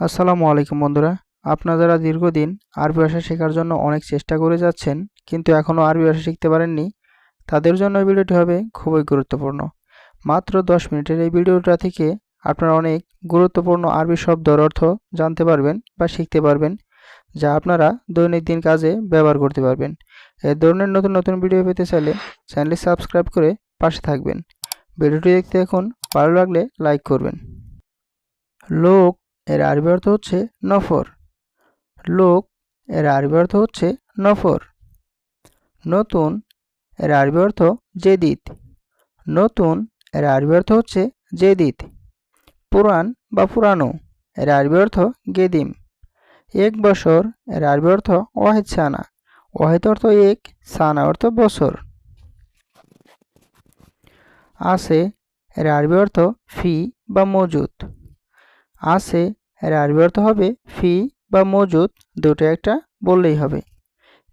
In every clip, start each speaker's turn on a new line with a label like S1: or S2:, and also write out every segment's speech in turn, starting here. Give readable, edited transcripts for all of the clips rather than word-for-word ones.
S1: আসসালামু আলাইকুম বন্ধুরা। আপনারা যারা দীর্ঘদিন আরবি ভাষা শেখার জন্য অনেক চেষ্টা করে যাচ্ছেন কিন্তু এখনও আরবি ভাষা শিখতে পারেননি, তাদের জন্য এই ভিডিওটি হবে খুবই গুরুত্বপূর্ণ। মাত্র 10 মিনিটের এই ভিডিওটা থেকে আপনারা অনেক গুরুত্বপূর্ণ আরবি শব্দের অর্থ জানতে পারবেন বা শিখতে পারবেন, যা আপনারা দৈনন্দিন কাজে ব্যবহার করতে পারবেন। এই ধরনের নতুন নতুন ভিডিও পেতে চাইলে চ্যানেলটি সাবস্ক্রাইব করে পাশে থাকবেন। ভিডিওটি দেখতে এখন ভালো লাগলে লাইক করবেন। লোক এর আরবি অর্থ হচ্ছে নফর। লোক এর আরবি অর্থ হচ্ছে নফর। নতুন এর আরবি অর্থ জেদিদ। নতুন এর আরবি অর্থ হচ্ছে জেদিদ। পুরান বা পুরানো এর আরবি অর্থ গেদিম। 1 বছর এর আরবি অর্থ ওয়াহিদ সানা। ওয়াহিদ অর্থ 1, সানা অর্থ বছর। আছে এর আরবি অর্থ ফি বা মজুদ। আছে এর আরবি অর্থ হবে ফি বা মজুদ, দুটো একটা বললেই হবে।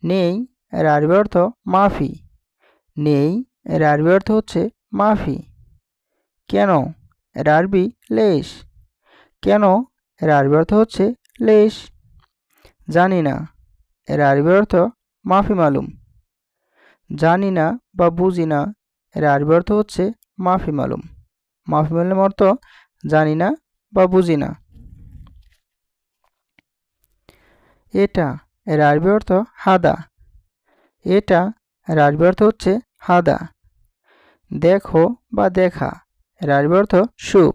S1: নেই এর আরবি অর্থ মাফি। নেই এর আরবি অর্থ হচ্ছে মাফি। কেন এর আরবি লেশ। কেন এর আরবি অর্থ হচ্ছে লেশ। জানি না এর আরবি অর্থ মাফি মালুম। জানি না বা বুঝি না এর আরবি অর্থ হচ্ছে মাফি মালুম। মাফি মালুম অর্থ জানি না বা বুঝি না। এটা এর আরবি অর্থ হাদা। এটা এর আরবি অর্থ হচ্ছে হাদা। দেখো বা দেখা এর আরবি অর্থ শুভ।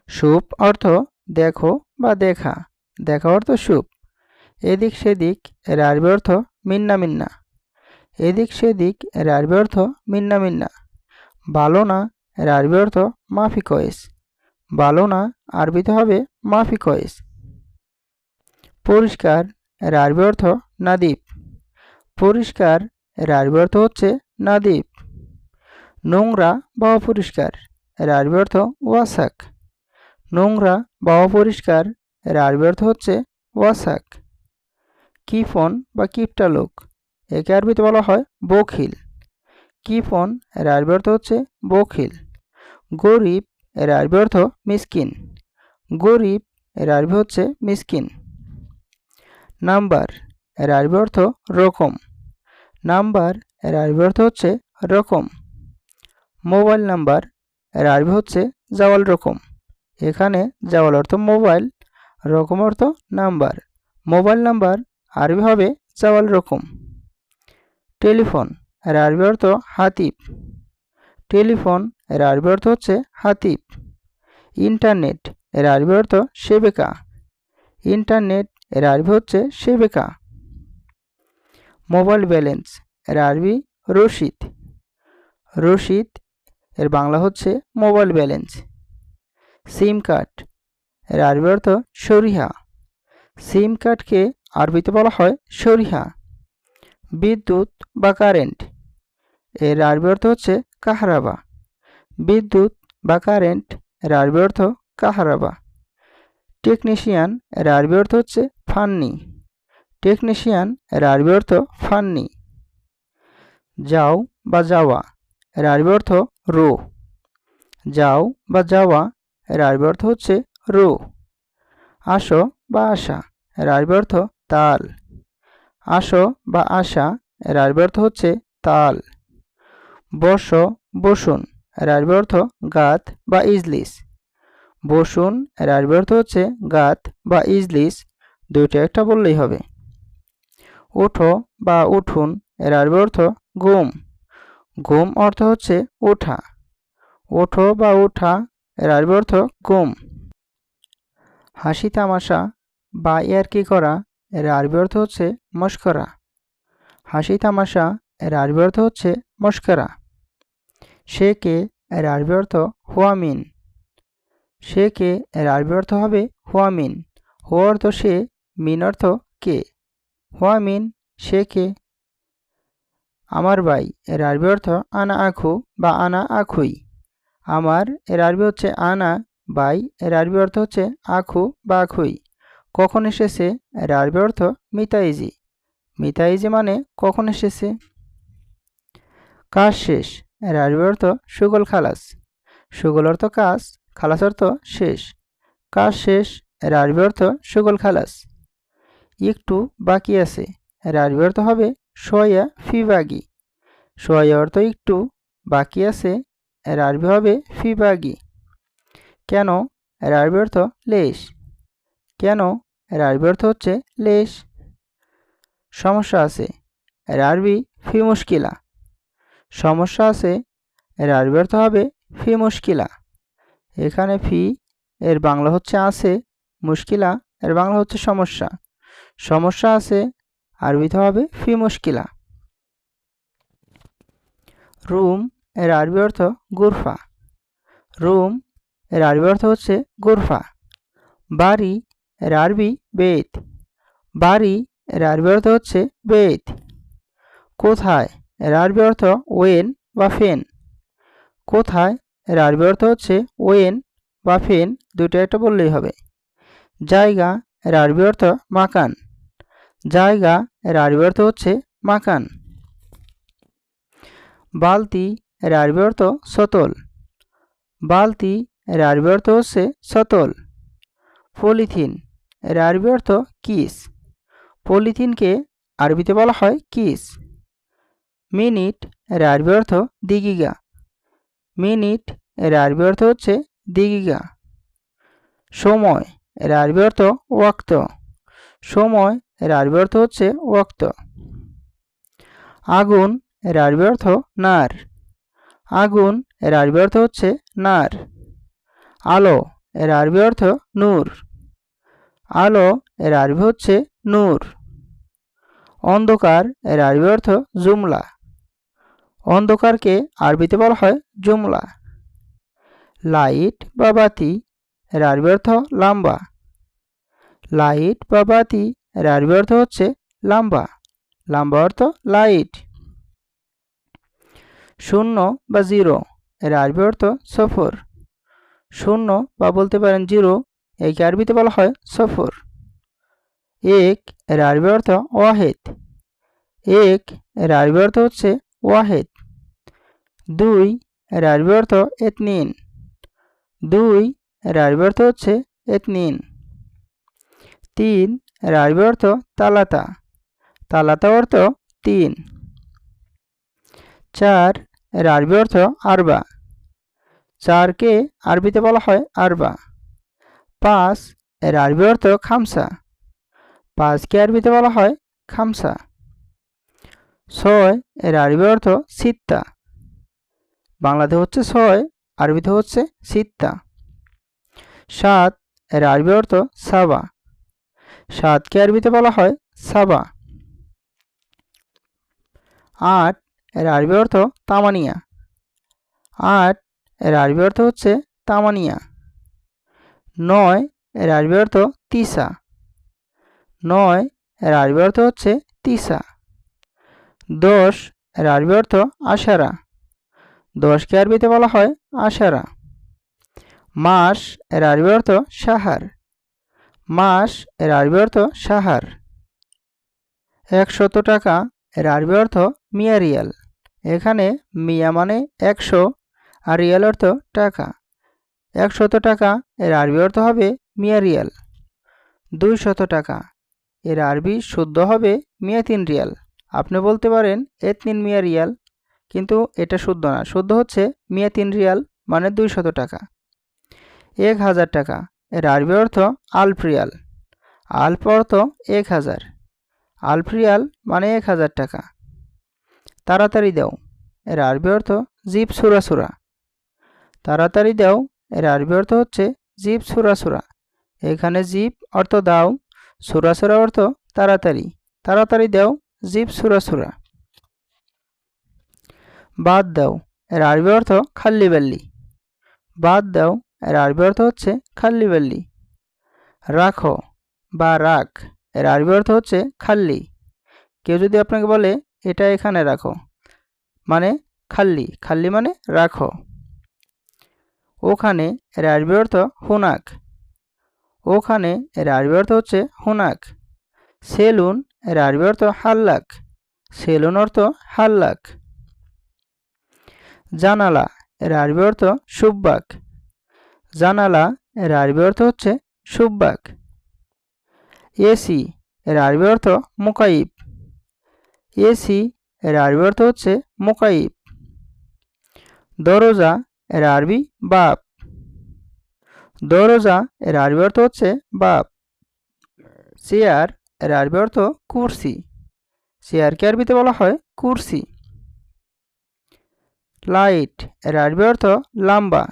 S1: শুভ অর্থ দেখো বা দেখা। দেখা অর্থ শুভ। এদিক সেদিক এর আরবি অর্থ মিন্না মিন্না। এদিক সেদিক এর আরবি অর্থ মিন্না মিন্না। ভালো না এর আরবি অর্থ মাফি কয়েস। ভালো না আরবিতে হবে মাফি কয়েস। পরিষ্কার এর আরবি অর্থ নাদিব। পরিষ্কার এর আরবি অর্থ হচ্ছে নাদিব। নোংরা বা অপরিষ্কার এর আরবি অর্থ ওয়াসাক। নোংরা বা অপরিষ্কার এর আরবি অর্থ হচ্ছে ওয়াসাক। কিফন বা কিপটা লোক, একে আরবিতে বলা হয় বখিল। কিফন এর আরবি অর্থ হচ্ছে বখিল। গরিব এর আরবি অর্থ মিসকিন। গরিব এর আরবি হচ্ছে মিসকিন। নাম্বার এর আরবি অর্থ রকম। নাম্বার এর আরবি অর্থ হচ্ছে রকম। মোবাইল নাম্বার এর আরবি হচ্ছে জাওয়াল রকম। এখানে জাওয়াল অর্থ মোবাইল, রকম অর্থ নাম্বার। মোবাইল নাম্বার আরবি হবে জাওয়াল রকম। টেলিফোন এর আরবি অর্থ হাতিব। টেলিফোন এর আরবি অর্থ হচ্ছে হাতিব। ইন্টারনেট এর আরবি অর্থ সেবেকা। ইন্টারনেট এর আরবি হচ্ছে সেবেকা। মোবাইল ব্যালেন্স এর আরবি রশিদ। রশিদ এর বাংলা হচ্ছে মোবাইল ব্যালেন্স। সিম কার্ড এর আরবি অর্থ শরিহা। সিম কার্ডকে আরবিতে বলা হয় শরিহা। বিদ্যুৎ বা কারেন্ট এর আরবি অর্থ হচ্ছে কাহারাবা। বিদ্যুৎ বা কারেন্ট এর আরবি অর্থ কাহারাবা। টেকনিশিয়ান এর আরবি অর্থ হচ্ছে ফান্নি। টেকনিশিয়ান এর আরবি অর্থ ফান্নি। যাও বা যাওয়া এর আরবি অর্থ রো। যাও বা যাওয়া এর আরবি অর্থ হচ্ছে রো। আসো বা আসা এর আরবি অর্থ তাল। আসো বা আসা এর আরবি অর্থ হচ্ছে তাল। বসো বসুন এর আরবি অর্থ গাত বা ইজলিস। বসুন এর আরবি অর্থ হচ্ছে গাত বা ইজলিস, দুইটা একটা বললেই হবে। ওঠো বা উঠুন এর আরবি অর্থ ঘুম। ঘুম অর্থ হচ্ছে ওঠা। ওঠো বা ওঠা এর আরবি অর্থ ঘুম। হাসি তামাশা বা ইয়ার্কি করা এর আরবি অর্থ হচ্ছে মশকরা। হাসি তামাশা এর আরবি অর্থ হচ্ছে মশকরা। সে কে এর আরবি অর্থ হুয়ামিন। সে কে এর আরবি অর্থ হবে হুয়ামিন। হু অর্থ সে, মিন অর্থ কে। হুয়ামিন সে কে। আমার ভাই এর আরবি অর্থ আনা আখু বা আনা আখুই। আমার এর আরবি হচ্ছে আনা, ভাই এর আরবি অর্থ হচ্ছে আখু বা আখুই। কখন এসেছে এর আরবি অর্থ মিতাইজি। মিতাইজি মানে কখন এসেছে। কাজ শেষ এর আরবি অর্থ সুগল খালাস। সুগল অর্থ কাজ, খালাস অর্থ শেষ। কাজ শেষ এর আরবি অর্থ শুগল খালাস। একটু বাকি আছে, এর আরবি অর্থ হবে শোয়া ফি বাগি। শোয়া অর্থ একটু, বাকি আছে, এর আরবি হবে ফি বাগি। কেন, এর আরবি অর্থ লেশ। কেন, এর আরবি অর্থ হচ্ছে লেশ। সমস্যা আছে, এর আরবি ফি মুশকিলা। সমস্যা আছে, এর আরবি অর্থ হবে ফি মুশকিলা। এখানে ফি এর বাংলা হচ্ছে আছে, মুশকিলা এর বাংলা হচ্ছে সমস্যা। সমস্যা আছে আরবিতে হবে ফি মুশকিলা। রুম এর আরবি অর্থ গুরফা। রুম এর আরবি অর্থ হচ্ছে গুরফা। বাড়ি এর আরবি বেত। বাড়ি এর আরবি অর্থ হচ্ছে বেত। কোথায় এর আরবি অর্থ ওয়েন বা ফেন। কোথায় এর আরবি অর্থ হচ্ছে ওয়েন বা ফেন, দুটো একটা বললেই হবে। জায়গা এর আরবি অর্থ মাকান। জায়গা এর আরবি অর্থ হচ্ছে মাকান। বালতি এর আরবি অর্থ সতল। বালতি এর আরবি অর্থ হচ্ছে সতল। পলিথিন এর আরবি অর্থ কিস। পলিথিনকে আরবিতে বলা হয় কিস। মিনিট এর আরবি অর্থ দিগিগা। মিনিট এর আরবি অর্থ হচ্ছে দিগিগা। সময় এর আরবি অর্থ ওয়াক্ত। সময় এর আরবি অর্থ হচ্ছে ওয়াক্ত। আগুন এর আরবি অর্থ নার। আগুন এর আরবি অর্থ হচ্ছে নার। আলো এর আরবি অর্থ নূর। আলো এর আরবি হচ্ছে নূর। অন্ধকার এর আরবি অর্থ জুমলা। অন্ধকারকে আরবিতে বলা হয় জুমলা। লাইট বা বাতি এর আরবি অর্থ লাম্বা। লাইট বা বাতি এর আরবি অর্থ হচ্ছে লাম্বা। লাম্বা অর্থ লাইট। শূন্য বা জিরো এর আরবি অর্থ সফর। শূন্য বা বলতে পারেন জিরো, একে আরবিতে বলা হয় সফর। এক এর আরবি অর্থ ওয়াহেদ। এক এর আরবি অর্থ হচ্ছে ওয়াহেদ। দুই এর আরবি অর্থ এতনিন। দুই এর আরবি অর্থ হচ্ছে এতনিন। তিন এর আরবি অর্থ তালাতা। তালাতা অর্থ তিন। চার এর আরবি অর্থ আরবা। চারকে আরবিতে বলা হয় আরবা। পাঁচ এর আরবি অর্থ খামসা। পাঁচকে আরবিতে বলা হয় খামসা। ছয় এর আরবি অর্থ সিত্তা। বাংলাতে হচ্ছে ছয়, আরবিতে হচ্ছে সিত্তা। সাত এর আরবি অর্থ সাবা। সাতকে আরবিতে বলা হয় সাবা। আট এর আরবি অর্থ তামানিয়া। আট এর আরবি অর্থ হচ্ছে তামানিয়া। নয় এর আরবি অর্থ তিসা। নয় এর আরবি অর্থ হচ্ছে তিসা। দশ এর আরবি অর্থ আশারা। দশকে আরবিতে বলা হয় আশারা। মাস এর আরবি অর্থ সাহার। মাস এর আরবি অর্থ সাহার। 100 টাকা এর আরবি অর্থ মিয়া রিয়াল। এখানে মিয়া মানে 100 আর রিয়াল অর্থ টাকা। 100 টাকা এর আরবি অর্থ হবে মিয়া রিয়াল। 200 টাকা এর আরবি শুদ্ধ হবে মিয়াতিন রিয়াল। আপনি বলতে পারেন এতনিন মিয়া রিয়াল, কিন্তু এটা শুদ্ধ না, শুদ্ধ হচ্ছে মিয়াতিন রিয়াল মানে 200 টাকা। 1000 টাকা এর আরবি অর্থ আলফ রিয়াল। আলফ অর্থ 1000। আলফ রিয়াল মানে 1000 টাকা। তাড়াতাড়ি দাও এর আরবি অর্থ জিব সুরা সুরা। তাড়াতাড়ি দাও এর আরবি অর্থ হচ্ছে জিব সুরা সুরা। এখানে জিব অর্থ দাও, সুরা সুরা অর্থ তাড়াতাড়ি। তাড়াতাড়ি দাও জিব সুরা সুরা। বাদ দাও এর আরবি অর্থ খাল্লি বাল্লি। বাদ দাও এর আরবি অর্থ হচ্ছে খাল্লি বাল্লি। রাখো বা রাখ এর আরবি অর্থ হচ্ছে খাল্লি। কেউ যদি আপনাকে বলে এটা এখানে রাখো, মানে খাল্লি। খাল্লি মানে রাখো। ওখানে এর আরবি অর্থ হুনাক। ওখানে এর আরবি অর্থ হচ্ছে হুনাক। সেলুন এর আরবি অর্থ হাল্লাক। সেলুন অর্থ হাল্লাক। জানালা এর আরবি অর্থ সুব্বাক। জানালা এর আরবি অর্থ হচ্ছে সুব্বাক। এসি এর আরবি অর্থ মুকাইব। এসি এর আরবি অর্থ হচ্ছে মুকাইব। দরজা এর আরবি বাব। দরজা এর আরবি অর্থ হচ্ছে বাব। চেয়ার এর আরবি অর্থ কুরসি। চেয়ারকে আরবিতে বলা হয় কুরসি। লাইট এর আরবি অর্থ লাম্বা।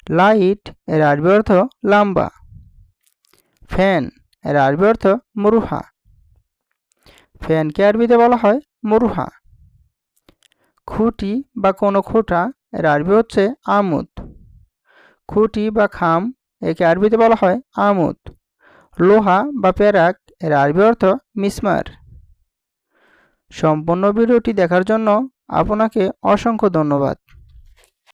S1: লাইট এর আরবি অর্থ লাম্বা। ফ্যান এর আরবি অর্থ মরুহা। ফ্যানকে আরবিতে বলা হয় মরুহা। খুঁটি বা কোনো খোঁটা এর আরবি হচ্ছে আমুদ। খুঁটি বা খাম একে আরবিতে বলা হয় আমুদ। লোহা বা পেরাক এর আরবি অর্থ মিসমার। সম্পূর্ণ ভিডিওটি দেখার জন্য আপনাকে অসংখ্য ধন্যবাদ।